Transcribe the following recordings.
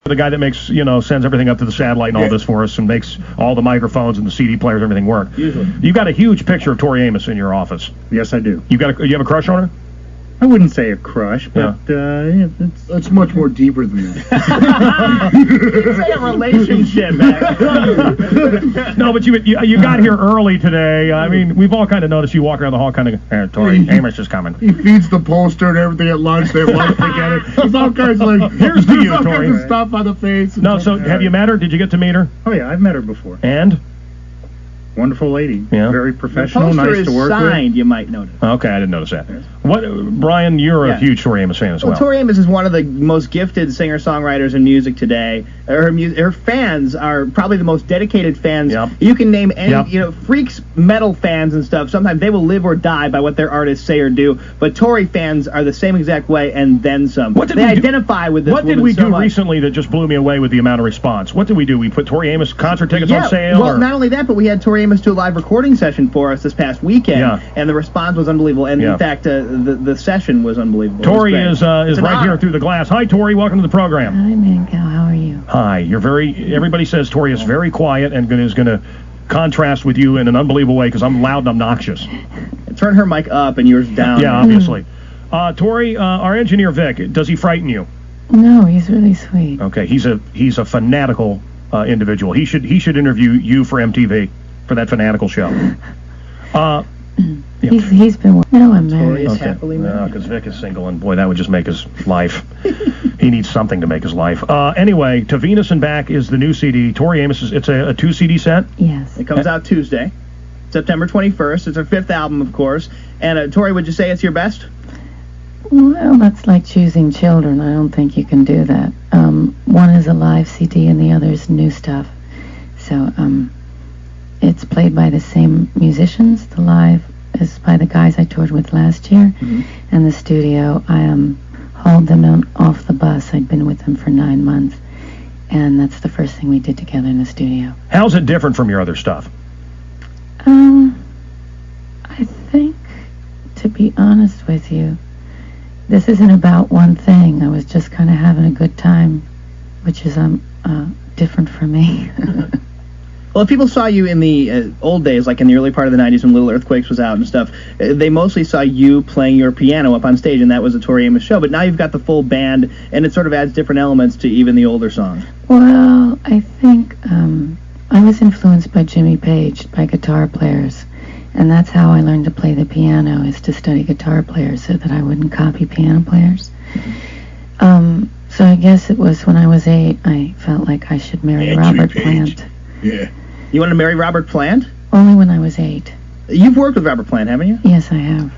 the guy that makes, sends everything up to the satellite and all this for us and makes all the microphones and the CD players and everything work. Usually. You've got a huge picture of Tori Amos in your office. Yes, I do. You have a crush on her? I wouldn't say a crush, but it's much more deeper than that. Say a relationship, man. No, but you got here early today. I mean, we've all kind of noticed you walk around the hall kind of, Tori, Amos is coming. He feeds the poster and everything at lunch. They have lunch together. There's all kinds of here's to you, all Tori. kinds of stuff on the face. No, so have you met her? Did you get to meet her? Oh, yeah, I've met her before. And? Wonderful lady. Yeah. Very professional, nice to work signed, you might notice. Okay, I didn't notice that. What, Brian, you're a huge Tori Amos fan as well. Well, Tori Amos is one of the most gifted singer-songwriters in music today. Her fans are probably the most dedicated fans. Yep. You can name any, freaks, metal fans and stuff. Sometimes they will live or die by what their artists say or do. But Tori fans are the same exact way and then some. They identify with this What did we so do much. recently that just blew me away with the amount of response? What did we do? We put Tori Amos concert tickets on sale? Well, not only that, but we had Tori Amos do a live recording session for us this past weekend, and the response was unbelievable. And in fact, the session was unbelievable. Tori is right here through the glass. Hi, Tori. Welcome to the program. Hi, Manco. How are you? Hi. Everybody says Tori is very quiet and is going to contrast with you in an unbelievable way because I'm loud and obnoxious. Turn her mic up and yours down. Yeah, obviously. Tori, our engineer Vic, does he frighten you? No, he's really sweet. Okay, he's a fanatical individual. He should interview you for MTV for that fanatical show. He's been. No, I'm married. Tori is happily married. No, because Vic is single, and boy, that would just make his life. He needs something to make his life. Anyway, To Venus and Back is the new CD. Tori Amos, it's a 2 CD set? Yes. It comes out Tuesday, September 21st. It's her 5th album, of course. And Tori, would you say it's your best? Well, that's like choosing children. I don't think you can do that. One is a live CD and the other is new stuff. So, it's played by the same musicians. The live is by the guys I toured with last year. Mm-hmm. And the studio, I hauled them off the bus. I'd been with them for 9 months. And that's the first thing we did together in the studio. How's it different from your other stuff? I think, to be honest with you, this isn't about one thing. I was just kind of having a good time, which is different for me. Well, if people saw you in the old days, like in the early part of the 90s when Little Earthquakes was out and stuff, they mostly saw you playing your piano up on stage, and that was a Tori Amos show. But now you've got the full band, and it sort of adds different elements to even the older songs. Well, I think I was influenced by Jimmy Page, by guitar players. And that's how I learned to play the piano, is to study guitar players so that I wouldn't copy piano players. So I guess it was when I was 8, I felt like I should marry Robert Plant. Yeah. You wanted to marry Robert Plant? Only when I was 8. You've worked with Robert Plant, haven't you? Yes, I have.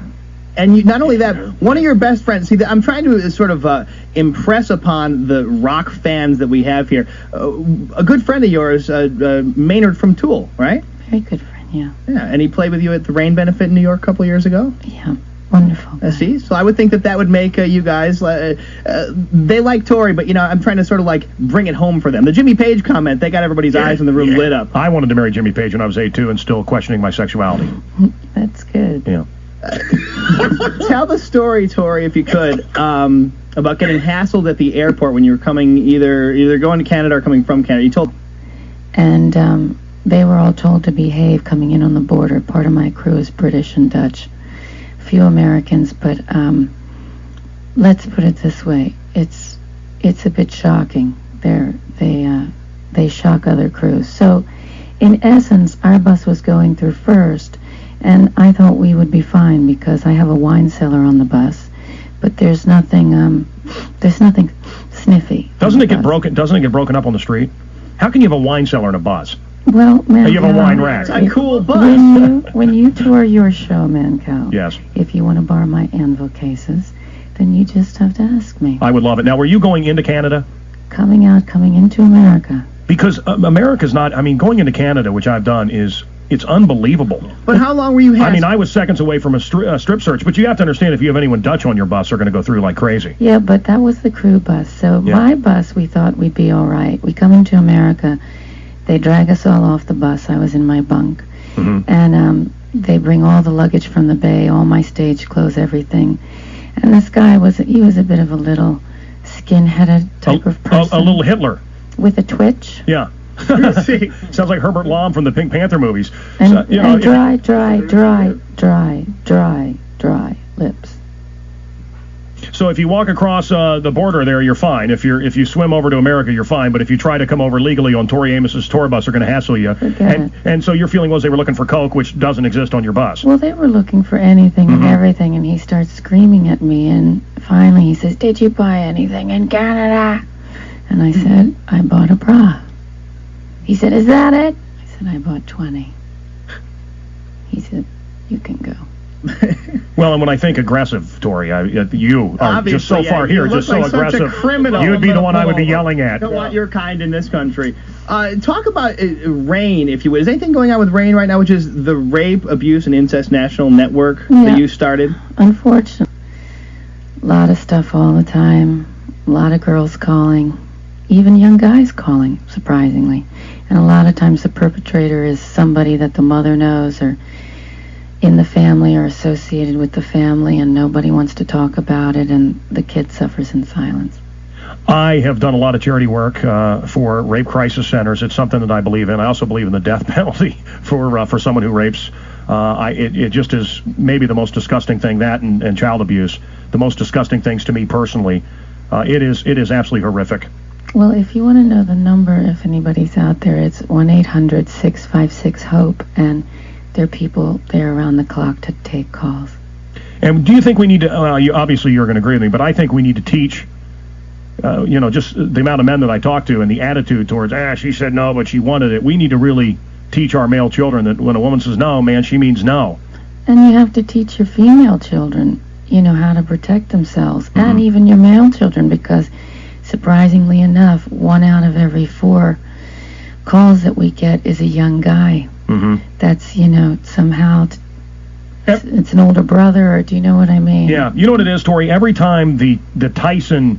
And not only that, one of your best friends, see, I'm trying to sort of impress upon the rock fans that we have here. A good friend of yours, Maynard from Tool, right? Very good friend. Yeah. Yeah, and he played with you at the Rain Benefit in New York a couple years ago? Yeah, wonderful. See, so I would think that would make you guys, they like Tori, but, I'm trying to sort of, bring it home for them. The Jimmy Page comment, they got everybody's eyes in the room lit up. I wanted to marry Jimmy Page when I was 8, too, and still questioning my sexuality. That's good. Yeah. Tell the story, Tori, if you could, about getting hassled at the airport when you were coming, either going to Canada or coming from Canada. You told... And, they were all told to behave coming in on the border. Part of my crew is British and Dutch. A few Americans, but let's put it this way. It's a bit shocking. They shock other crews. So, in essence, our bus was going through first, and I thought we would be fine because I have a wine cellar on the bus. But there's nothing sniffy. Doesn't it get broken up on the street? How can you have a wine cellar in a bus? Well, Mancow, you have a wine rack. It's a cool bus. When you tour your show, Mancow, yes. If you want to borrow my anvil cases, then you just have to ask me. I would love it. Now, were you going into Canada? Coming into America. Because America's not, going into Canada, which I've done, it's unbelievable. But how long were you hassled? I was seconds away from a strip search, but you have to understand if you have anyone Dutch on your bus, they're going to go through like crazy. Yeah, but that was the crew bus. So my bus, we thought we'd be all right. We come into America. They drag us all off the bus. I was in my bunk. Mm-hmm. And they bring all the luggage from the bay, all my stage clothes, everything. And this guy was a bit of a little skin-headed type of person. A little Hitler. With a twitch. Yeah. Sounds like Herbert Lom from the Pink Panther movies. And, so, you know, and dry lips. So if you walk across the border there, you're fine. If you swim over to America, you're fine. But if you try to come over legally on Tori Amos's tour bus, they're going to hassle you. And so your feeling was they were looking for coke, which doesn't exist on your bus. Well, they were looking for anything and everything, and he starts screaming at me. And finally, he says, "Did you buy anything in Canada?" And I said, "I bought a bra." He said, "Is that it?" I said, "I bought 20. He said, "You can go." Well, and when I think aggressive, Tori, you are just so far here, just so aggressive. Such a criminal. You would be the one I would be yelling at. Don't want your kind in this country. Talk about RAIN, if you would. Is anything going on with RAIN right now, which is the Rape, Abuse, and Incest National Network that you started? Unfortunately. A lot of stuff all the time. A lot of girls calling. Even young guys calling, surprisingly. And a lot of times the perpetrator is somebody that the mother knows or in the family or associated with the family, and nobody wants to talk about it, and the kid suffers in silence. I have done a lot of charity work for rape crisis centers. It's something that I believe in. I also believe in the death penalty for someone who rapes. It just is maybe the most disgusting thing, that and child abuse. The most disgusting things to me personally. It is absolutely horrific. Well, if you want to know the number, if anybody's out there, it's 1-800-656-HOPE, and there are people there around the clock to take calls. And do you think we need to, obviously you're going to agree with me, but I think we need to teach, just the amount of men that I talk to and the attitude towards, she said no, but she wanted it. We need to really teach our male children that when a woman says no, man, she means no. And you have to teach your female children, how to protect themselves, and even your male children, because surprisingly enough, 1 out of every 4 calls that we get is a young guy. That's, somehow it's an older brother, or do you know what I mean? Yeah, you know what it is, Tori? Every time the Tyson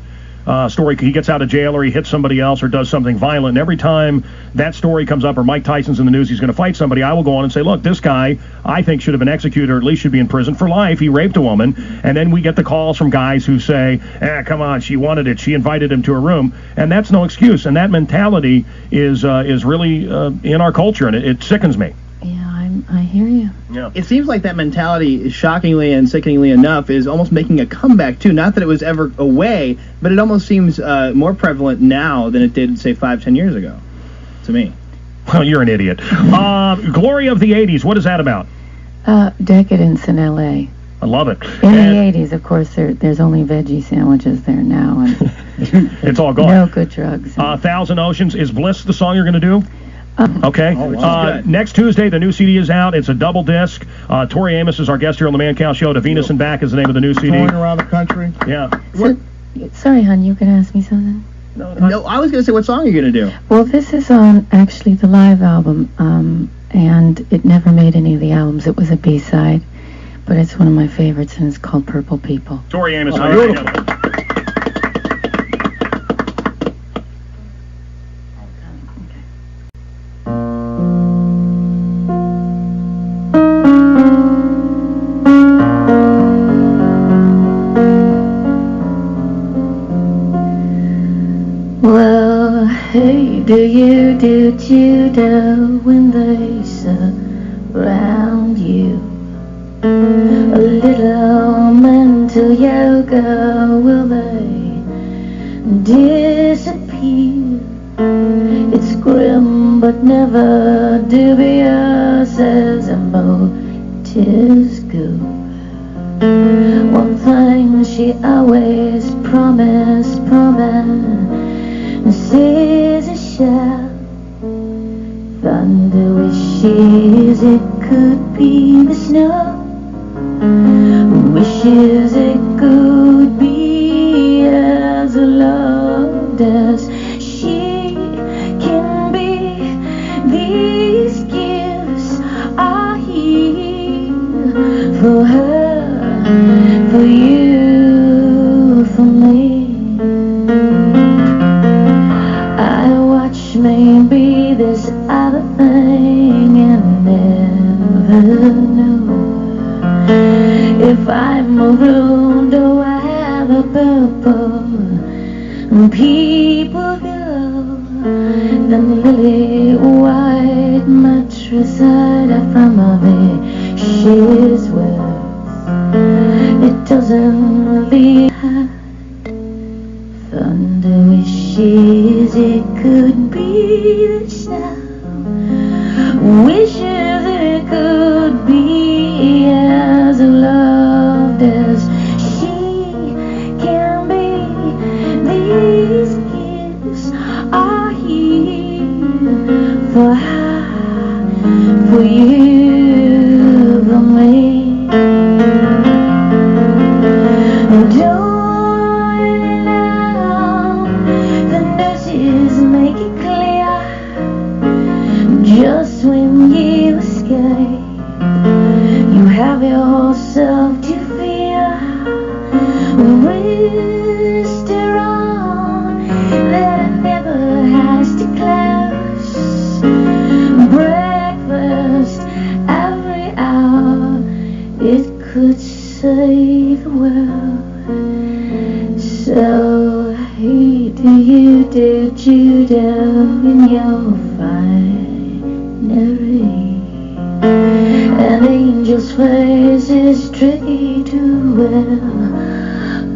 story, he gets out of jail or he hits somebody else or does something violent, and every time that story comes up or Mike Tyson's in the news, he's going to fight somebody, I will go on and say, look, this guy, I think, should have been executed or at least should be in prison for life. He raped a woman. And then we get the calls from guys who say, come on, she wanted it. She invited him to her room. And that's no excuse. And that mentality is really in our culture, and it sickens me. I hear you. Yeah. It seems like that mentality, shockingly and sickeningly enough, is almost making a comeback, too. Not that it was ever away, but it almost seems more prevalent now than it did, say, 5-10 years ago, to me. Well, you're an idiot. Glory of the 80s, what is that about? Decadence in L.A. I love it. In the 80s, of course, there's only veggie sandwiches there now. And it's all gone. No good drugs. 1,000 Oceans. Is Bliss the song you're going to do? Okay. Oh, next Tuesday, the new CD is out. It's a double disc. Tori Amos is our guest here on the Man Cow Show. To Venus and Back is the name of the new CD. Touring around the country. Yeah. Sorry, hon, you can ask me something? No, I was going to say, what song are you going to do? Well, this is on, actually, the live album, and it never made any of the albums. It was a B-side, but it's one of my favorites, and it's called Purple People. Tori Amos. Beautiful. Hey, do you do judo when they surround you? A little mental yoga, will they disappear? It's grim but never dubious as a motives go. One thing she always promised says a shout. Thunder wishes it could be the snow. Wishes it could be as loved as she can be. These gifts are here for her, for you, for me. Maybe this other thing and never know if I'm marooned or I have a purple people go, the lily white mattress side from a she's worth. It doesn't leave thunder wishes it could be this now. Wishes it could be as loved as she can be. These gifts are here for you, for me. Don't allow the nurses make it clear. Just when you escape, you have yourself to fear. Restaurant that never has to close. Breakfast every hour, it could save the world. So hey, do you in your finery? An angel's face is tricky to wear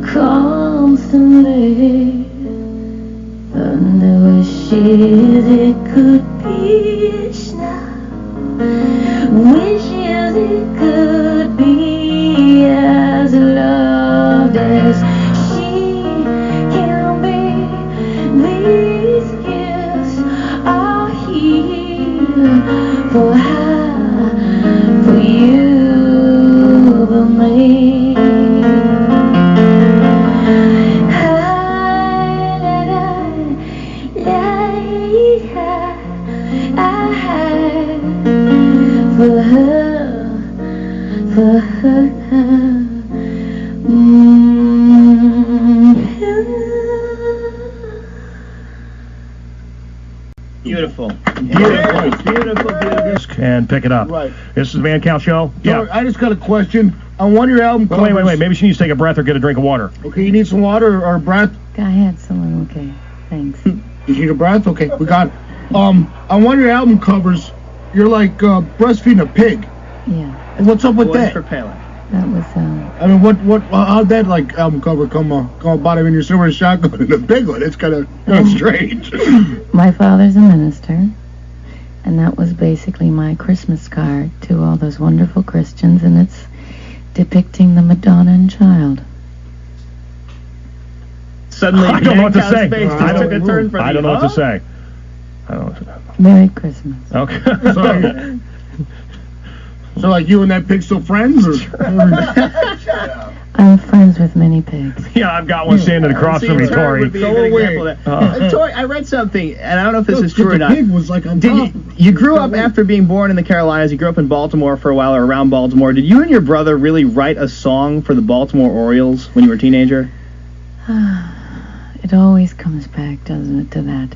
constantly. Thunder wishes it could be snow. Wishes it could be as loved as she can be. These gifts are here for you, for me. For her. Beautiful. And pick it up. Right. This is the Van Cal Show. Yeah. I just got a question. On one of your album covers... Wait. Maybe she needs to take a breath or get a drink of water. Okay, you need some water or breath? I had someone, okay. Thanks. You need a breath? Okay, we got it. On one of your album covers, you're like breastfeeding a pig. Yeah. And what's up with that? For Palin. That was, I mean, how'd that, like, album cover come about him in your silver shotgun and a big one? It's kind of strange. my father's a minister, and that was basically my Christmas card to all those wonderful Christians, and it's depicting the Madonna and Child. Suddenly, I don't know what to say. I took a turn for I don't know what to say. Merry Christmas. Okay. So, like, you and that pig still friends? Or? I'm friends with many pigs. Yeah, I've got one standing across from me, Tori. Tori, I read something, and I don't know if this is true or not. The pig was like on top. You grew up after being born in the Carolinas. You grew up in Baltimore for a while, or around Baltimore. Did you and your brother really write a song for the Baltimore Orioles when you were a teenager? It always comes back, doesn't it, to that.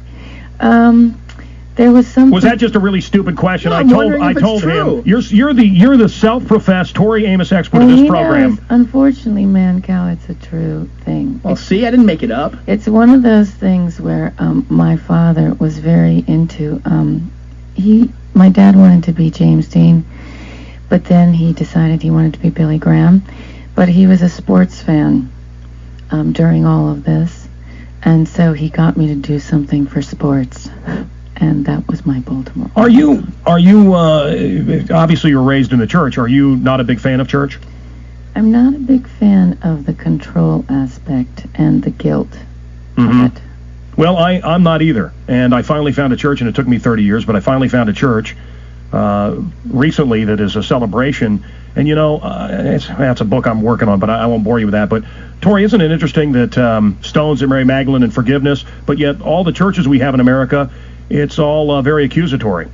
There was something. Was that just a really stupid question? No, I told him you're the self-professed Tori Amos expert of this program. Knows. Unfortunately, man, cow, it's a true thing. Well, see, I didn't make it up. It's one of those things where my father was very into. My dad wanted to be James Dean, but then he decided he wanted to be Billy Graham. But he was a sports fan during all of this, and so he got me to do something for sports. And that was my Baltimore. Are you obviously you're raised in the church. Are you not a big fan of church? I'm not a big fan of the control aspect and the guilt of it. Well, I'm not either. And I finally found a church, and it took me 30 years, but I finally found a church recently that is a celebration. And, that's a book I'm working on, but I won't bore you with that. But, Tori, isn't it interesting that Stones and Mary Magdalene and forgiveness, but yet all the churches we have in America, it's all very accusatory.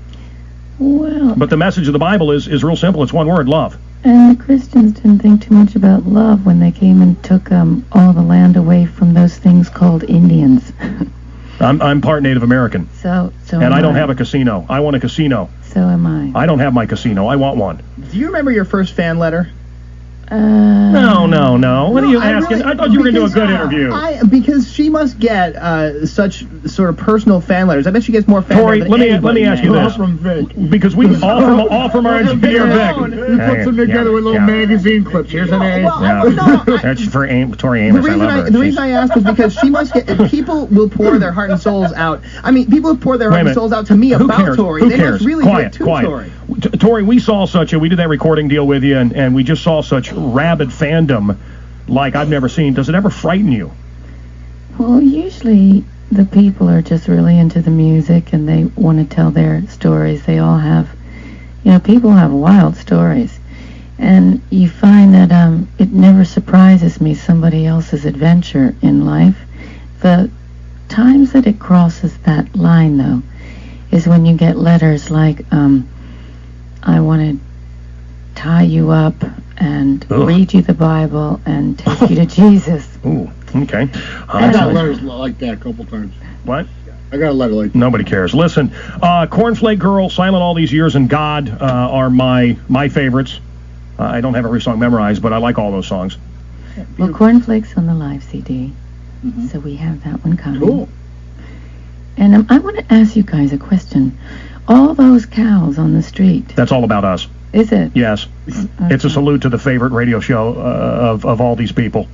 Well, but the message of the Bible is real simple. It's one word, love. And the Christians didn't think too much about love when they came and took all the land away from those things called Indians. I'm part Native American. So and I don't have a casino. I want a casino. So am I. I don't have my casino. I want one. Do you remember your first fan letter? No. What are you asking? I thought you were going to do a good interview. Because she must get such sort of personal fan letters. I bet she gets more fan Tori, letters than let me ask you this. From Vic. Because we all from our engineer Vic. We put them together with little magazine clips. Here's an A. That's for Tori Amos. The reason I asked was because she must get. People will pour their heart and souls out. I mean, people have poured their heart and souls out to me about Tori. Who they cares? must really Quiet. Tori. Tori, we saw we did that recording deal with you, and we just saw such rabid fandom like I've never seen. Does it ever frighten you? Well, usually the people are just really into the music and they want to tell their stories. They all have, people have wild stories. And you find that it never surprises me somebody else's adventure in life. The times that it crosses that line, though, is when you get letters like, I want to tie you up and read you the Bible and take you to Jesus. Ooh, okay. I got letters like that a couple times. What? I got a letter like that. Nobody cares. Listen, Cornflake Girl, Silent All These Years, and God are my favorites. I don't have every song memorized, but I like all those songs. Well, Cornflake's on the live CD, so we have that one coming. Cool. And I want to ask you guys a question. All those cows on the street. That's all about us. Is it? Yes. Okay. It's a salute to the favorite radio show of all these people.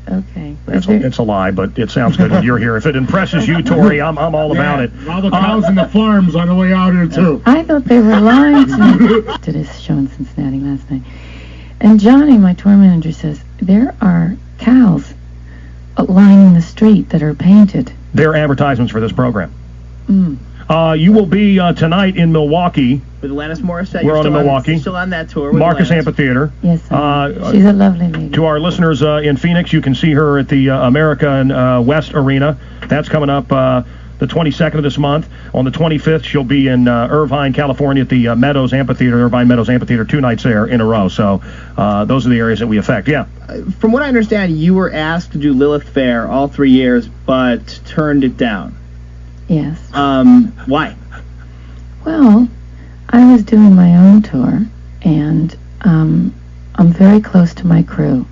Okay. It's a lie, but it sounds good when you're here. If it impresses you, Tori, I'm all about it. All the cows in the farms on the way out here, too. I thought they were lying to this show in Cincinnati last night. And Johnny, my tour manager, says, there are cows lining the street that are painted. They're advertisements for this program. Mm. You will be tonight in Milwaukee. With Alanis Morissette. We're on in Milwaukee. Still on that tour. With Marcus Alanis. Amphitheater. Yes, she's a lovely lady. To our listeners in Phoenix, you can see her at the American West Arena. That's coming up the 22nd of this month. On the 25th, she'll be in Irvine, California at the Irvine Meadows Amphitheater, 2 nights there in a row. So those are the areas that we affect. Yeah. From what I understand, you were asked to do Lilith Fair all 3 years, but turned it down. Yes. Why? Well, I was doing my own tour, and I'm very close to my crew.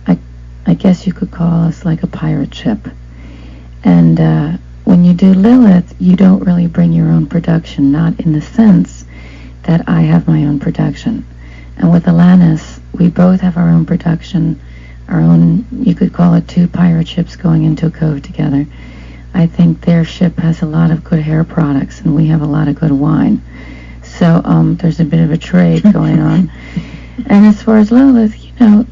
I guess you could call us like a pirate ship. And when you do Lilith, you don't really bring your own production, not in the sense that I have my own production. And with Alanis, we both have our own production, our own, you could call it 2 pirate ships going into a cove together. I think their ship has a lot of good hair products, and we have a lot of good wine. So there's a bit of a trade going on. And as far as Lilith,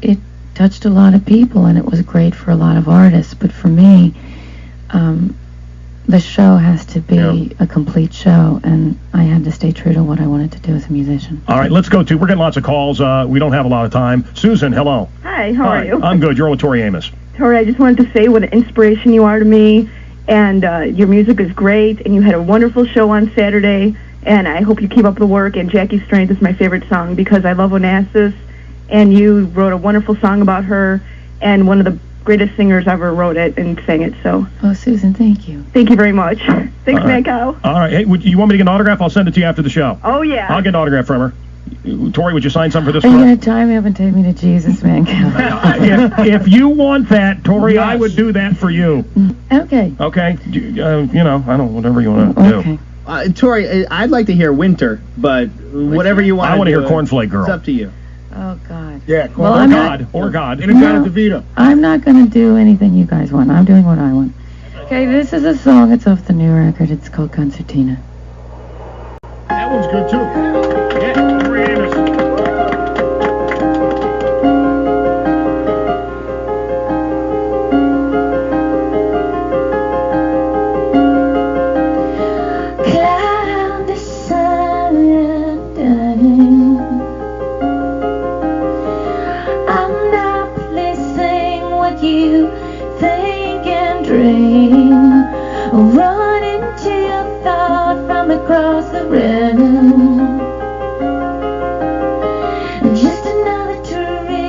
it touched a lot of people, and it was great for a lot of artists. But for me, the show has to be a complete show, and I had to stay true to what I wanted to do as a musician. All right, let's go to, we're getting lots of calls. We don't have a lot of time. Susan, hello. Hi, how are you? I'm good. You're with Tori Amos. Tori, I just wanted to say what an inspiration you are to me, and your music is great, and you had a wonderful show on Saturday, and I hope you keep up the work, and Jackie's Strength is my favorite song because I love Onassis, and you wrote a wonderful song about her, and one of the greatest singers ever wrote it and sang it, so. Oh, Susan, thank you. Thank you very much. Thanks, man, cow. All right, hey, you want me to get an autograph? I'll send it to you after the show. Oh, yeah. I'll get an autograph from her. Tori, would you sign something for this? Are you going to tie me up and take me to Jesus, man, cow? if you want that, Tori, yes. I would do that for you. Okay. Okay, I don't, whatever you want to do. Tori, I'd like to hear Winter, but whatever you want to do. I want to hear Cornflake Girl. It's up to you. Oh, God. Yeah, or God. Inagata DeVito. I'm not going to do anything you guys want. I'm doing what I want. Okay, this is a song. It's off the new record. It's called Concertina. That one's good, too. Yeah, Tori Amos. Run into your thought from across the ribbon. Just another trick.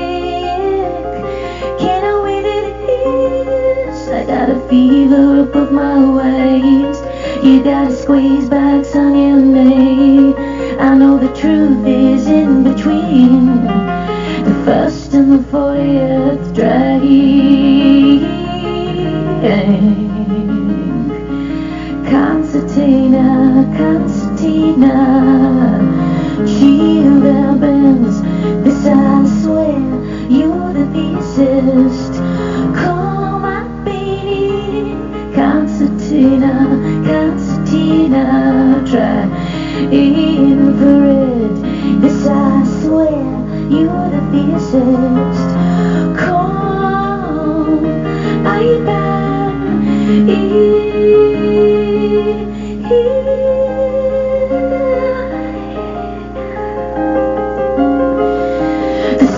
Can't I wait it is? I got a fever above my waist. You got a squeeze back, son, you me. I know the truth is in between. The First and the 40th drag. Concertina, Concertina, shield our bells. This I swear, you're the fiercest. Call my baby, Concertina, Concertina, try infrared. This I swear, you're the fiercest. Call, I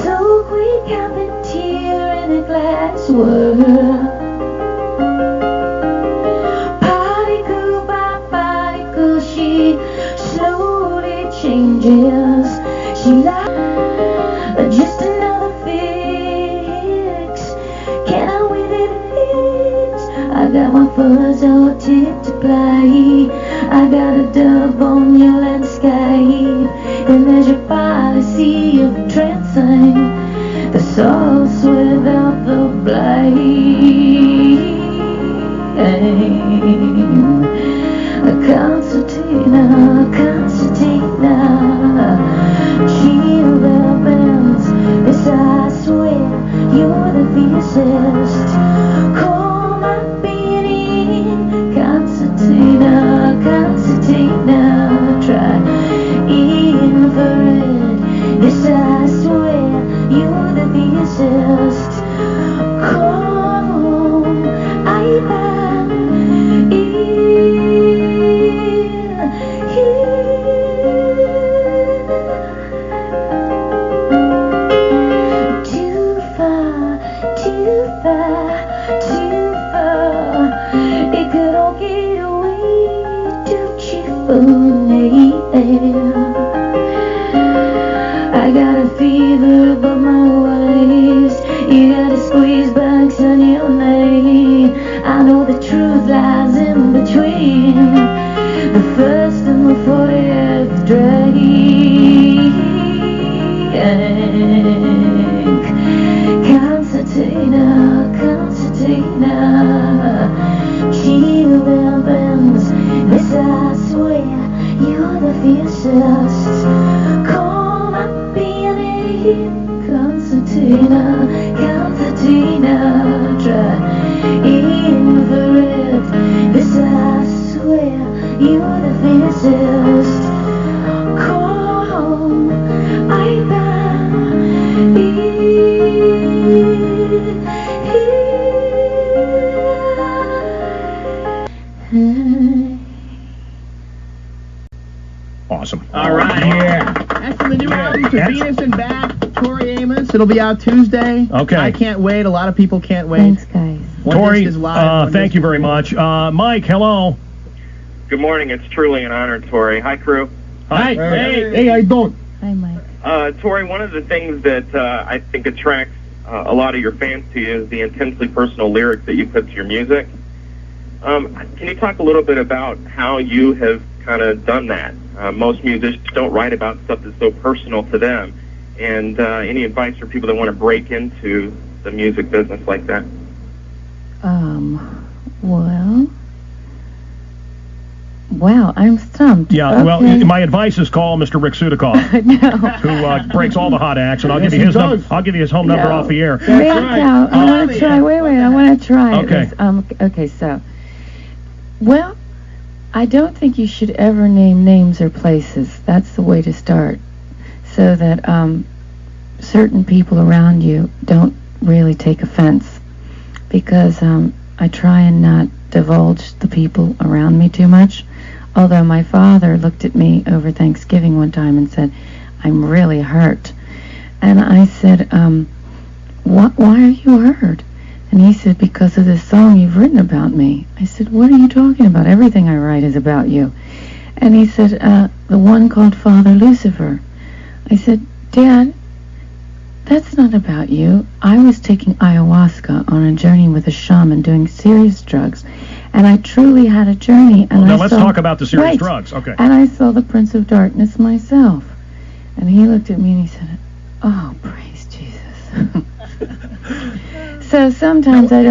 so quick I've been tear in a glass world. Particle by particle she slowly changes. She like just another fix. Can I win it? I got my fuzz all tipped to play. I got a dub on your landscape, and there's your policy of trancing the sauce without the blame. A concertina, concertina, shield our bells. This I swear, you're the fiercest. Call my beanie, concertina, concertina, try infrared. This I swear, you're the fiercest. Call, I too far, too far, too far. It could all get away, don't you phony? I got a fever above my waist. You gotta squeeze back on your knee. I know the truth lies in between the first and the 40th drag. Concertina, Concertina, shield our bells. This I swear, you're the fiercest. Call my baby, Concertina, Concertina, try infrared. This I swear, you're the fiercest. Call, I Awesome. All right. Yeah. That's from the new album, To Venus and Back, Tori Amos. It'll be out Tuesday. Okay. I can't wait. A lot of people can't wait. Thanks, guys. One Tori, disc is live, thank you very much. Mike, hello. Good morning. It's truly an honor, Tori. Hi, crew. Hi. Hey, I don't. Hi, Mike. Tori, one of the things that I think attracts a lot of your fans to you is the intensely personal lyrics that you put to your music. Can you talk a little bit about how you have kind of done that? Most musicians don't write about stuff that's so personal to them. And any advice for people that want to break into the music business like that? Well, I'm stumped. Yeah, okay. well, my advice is call Mr. Rick Sudikoff, who breaks all the hot acts, and I'll give you his I'll give you his home number off the air. Wait, I want to try. Wait, I want to try. Okay. Okay, so, well, I don't think you should ever name names or places. That's the way to start, so that certain people around you don't really take offense, because I try and not divulge the people around me too much. Although my father looked at me over Thanksgiving one time and said, "I'm really hurt." And I said, why are you hurt? And he said, "Because of this song you've written about me." I said, "What are you talking about? Everything I write is about you." And he said, "The one called Father Lucifer." I said, "Dad, that's not about you. I was taking ayahuasca on a journey with a shaman doing serious drugs. And I truly had a journey." And Now let's talk about the serious drugs. Okay. And I saw the Prince of Darkness myself. And he looked at me and he said, "Oh, praise Jesus." So sometimes I don't